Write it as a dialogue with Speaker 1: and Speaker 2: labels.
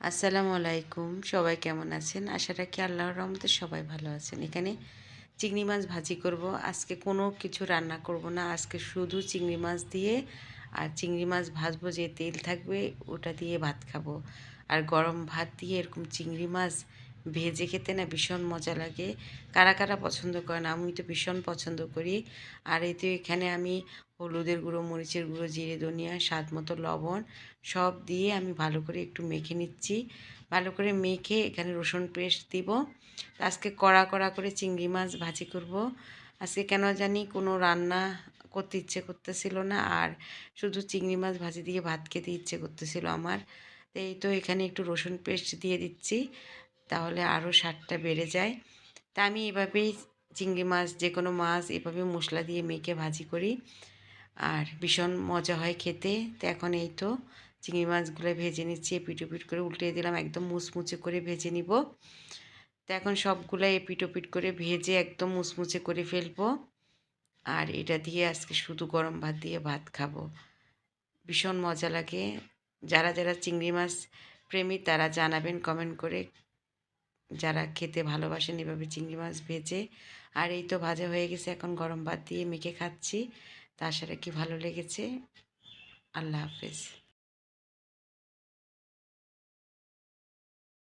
Speaker 1: আসসালামু আলাইকুম। সবাই কেমন আছেন? আশা রাখি আল্লাহর রহমতে সবাই ভালো আছেন। এখানে চিংড়ি মাছ ভাজি করব। আজকে কোনো কিছু রান্না করব না। আজকে শুধু চিংড়ি মাছ দিয়ে আর চিংড়ি মাছ ভাজবো, যে তেল থাকবে ওটা দিয়ে ভাত খাবো। আর গরম ভাত দিয়ে এরকম চিংড়ি মাছ ভেজে খেতে না ভীষণ মজা লাগে। কারা কারা পছন্দ করেন? আমি তো ভীষণ পছন্দ করি। আর এই তো এখানে আমি হলুদের গুঁড়ো, মরিচের গুঁড়ো, জিরে ধনিয়া, স্বাদ মতো লবণ সব দিয়ে আমি ভালো করে একটু মেখে নিচ্ছি। ভালো করে মেখে এখানে রসুন পেস্ট দিব। আজকে কড়া কড়া করে চিংড়ি মাছ ভাজি করব। আজকে কেন জানি কোনো রান্না করতে ইচ্ছে করতেছিল না, আর শুধু চিংড়ি মাছ ভাজি দিয়ে ভাত খেতে ইচ্ছে করতেছিল আমার। তো এই তো এখানে একটু রসুন পেস্ট দিয়ে দিচ্ছি, তাহলে আরও স্বাদটা বেড়ে যায়। তা আমি এভাবেই চিংড়ি মাছ, যে কোনো মাছ এভাবে মশলা দিয়ে মেখে ভাজি করি, আর ভীষণ মজা হয় খেতে। তো এখন এই তো চিংড়ি মাছগুলো ভেজে নিচ্ছি, এপিট ওপিট করে উল্টে দিলাম, একদম মুচমুচে করে ভেজে নিব। তো এখন সবগুলো এপিট ওপিট করে ভেজে একদম মুচমুচে করে ফেলবো। আর এটা দিয়ে আজকে শুধু গরম ভাত দিয়ে ভাত খাবো। ভীষণ মজা লাগে। যারা যারা চিংড়ি মাছ প্রেমী তারা জানাবেন কমেন্ট করে, যারা খেতে ভালোবাসেন এভাবে চিংড়ি মাছ ভেজে। আর এই তো ভাজা হয়ে গেছে, এখন গরম ভাত দিয়ে মেখে খাচ্ছি। তা আশা রাখি ভালো লেগেছে। আল্লাহ হাফেজ।